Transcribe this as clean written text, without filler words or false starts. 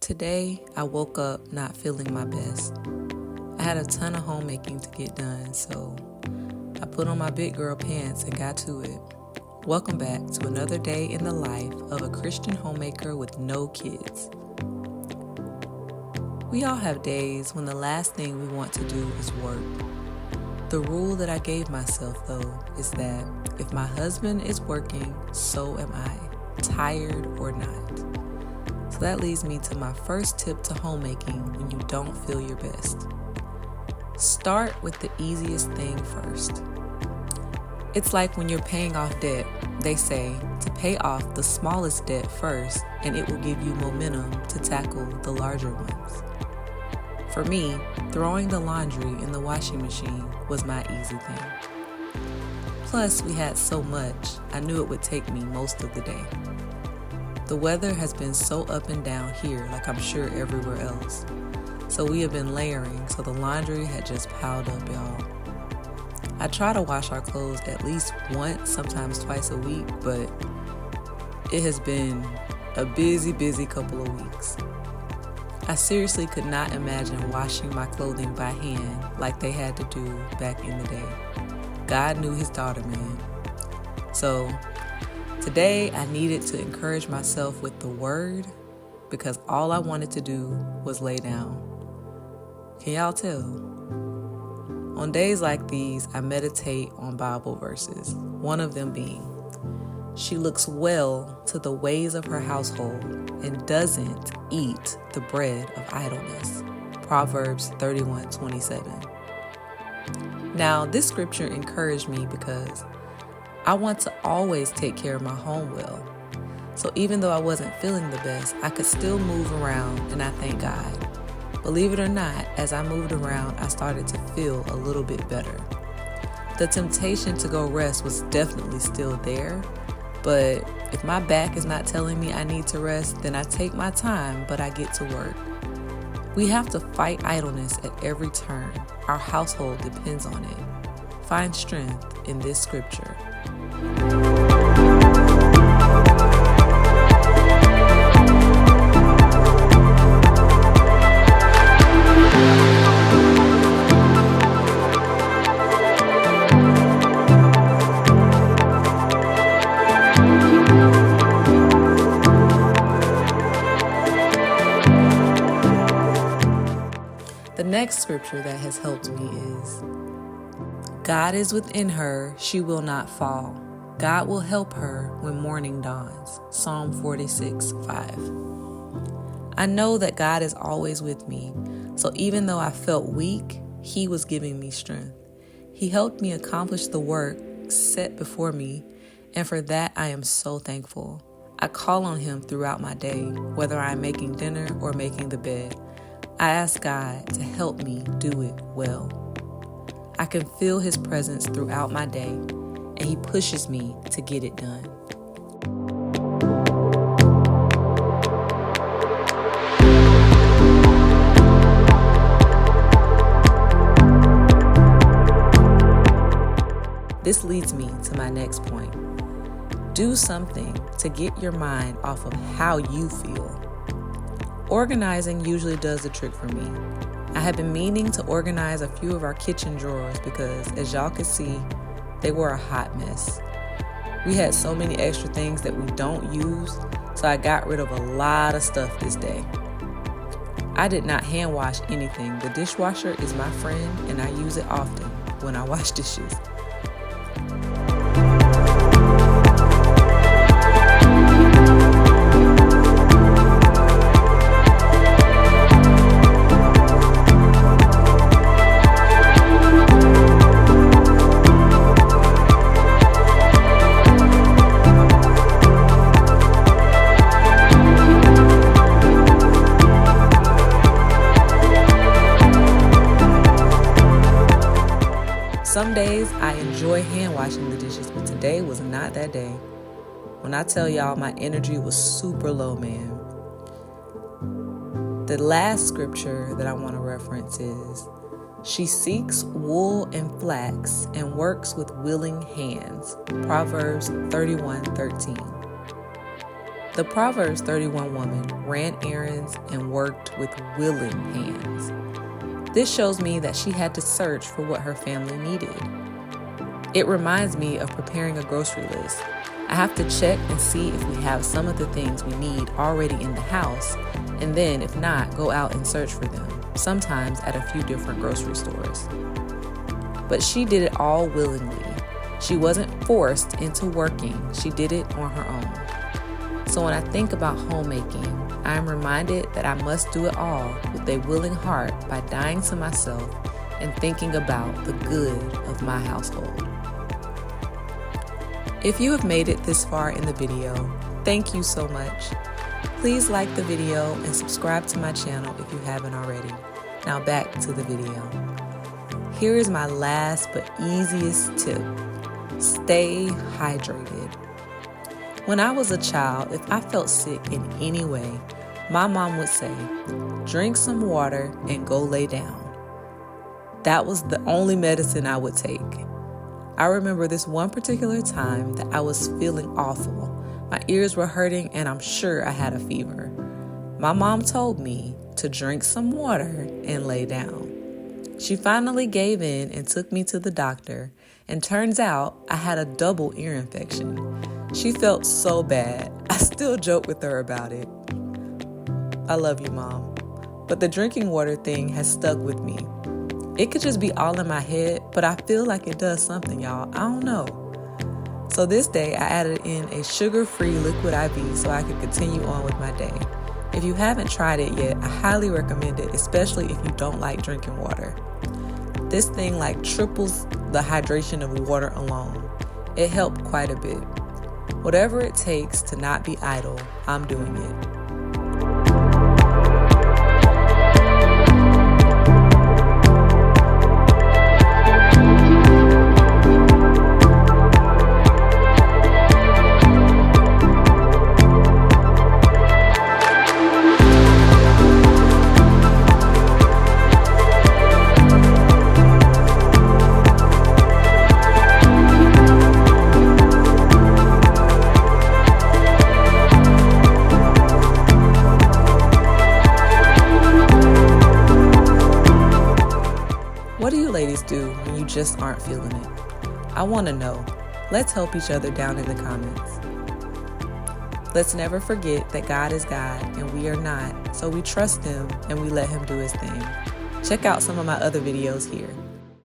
Today, I woke up not feeling my best. I had a ton of homemaking to get done, so I put on my big girl pants and got to it. Welcome back to another day in the life of a Christian homemaker with no kids. We all have days when the last thing we want to do is work. The rule that I gave myself, though, is that if my husband is working, so am I, tired or not. So that leads me to my first tip to homemaking when you don't feel your best. Start with the easiest thing first. It's like when you're paying off debt. They say to pay off the smallest debt first, and it will give you momentum to tackle the larger ones. For me, throwing the laundry in the washing machine was my easy thing. Plus, we had so much, I knew it would take me most of the day. The weather has been so up and down here, like I'm sure everywhere else. So we have been layering, so the laundry had just piled up, y'all. I try to wash our clothes at least once, sometimes twice a week, but it has been a busy couple of weeks. I seriously could not imagine washing my clothing by hand like they had to do back in the day. God knew his daughter, man. So today I needed to encourage myself with the word because all I wanted to do was lay down. Can y'all tell? On days like these, I meditate on Bible verses, one of them being, "She looks well to the ways of her household and doesn't eat the bread of idleness." Proverbs 31:27. Now, this scripture encouraged me because I want to always take care of my home well. So even though I wasn't feeling the best, I could still move around, and I thank God. Believe it or not, as I moved around, I started to feel a little bit better. The temptation to go rest was definitely still there, but if my back is not telling me I need to rest, then I take my time, but I get to work. We have to fight idleness at every turn. Our household depends on it. Find strength in this scripture. The next scripture that has helped me is, "God is within her, she will not fall. God will help her when morning dawns." Psalm 46:5. I know that God is always with me, so even though I felt weak, he was giving me strength. He helped me accomplish the work set before me, and for that I am so thankful. I call on him throughout my day, whether I'm making dinner or making the bed. I ask God to help me do it well. I can feel his presence throughout my day, and he pushes me to get it done. This leads me to my next point. Do something to get your mind off of how you feel. Organizing usually does the trick for me. I have been meaning to organize a few of our kitchen drawers because, as y'all can see, they were a hot mess. We had so many extra things that we don't use, so I got rid of a lot of stuff this day. I did not hand wash anything. The dishwasher is my friend, and I use it often when I wash dishes. Some days I enjoy hand washing the dishes, but today was not that day. When I tell y'all my energy was super low, man. The last scripture that I want to reference is, "She seeks wool and flax and works with willing hands." Proverbs 31:13. The Proverbs 31 woman ran errands and worked with willing hands. This shows me that she had to search for what her family needed. It reminds me of preparing a grocery list. I have to check and see if we have some of the things we need already in the house, and then if not, go out and search for them, sometimes at a few different grocery stores. But she did it all willingly. She wasn't forced into working. She did it on her own. So when I think about homemaking, I am reminded that I must do it all with a willing heart by dying to myself and thinking about the good of my household. If you have made it this far in the video, thank you so much. Please like the video and subscribe to my channel if you haven't already. Now back to the video. Here is my last but easiest tip. Stay hydrated. When I was a child, if I felt sick in any way, my mom would say, drink some water and go lay down. That was the only medicine I would take. I remember this one particular time that I was feeling awful. My ears were hurting and I'm sure I had a fever. My mom told me to drink some water and lay down. She finally gave in and took me to the doctor, and turns out I had a double ear infection. She felt so bad. I still joke with her about it. I love you, Mom. But the drinking water thing has stuck with me. It could just be all in my head, but I feel like it does something, y'all. I don't know. So this day, I added in a sugar-free liquid IV so I could continue on with my day. If you haven't tried it yet, I highly recommend it, especially if you don't like drinking water. This thing like triples the hydration of water alone. It helped quite a bit. Whatever it takes to not be idle, I'm doing it. What do you ladies do when you just aren't feeling it? I want to know. Let's help each other down in the comments. Let's never forget that God is God and we are not, so we trust Him and we let Him do His thing. Check out some of my other videos here.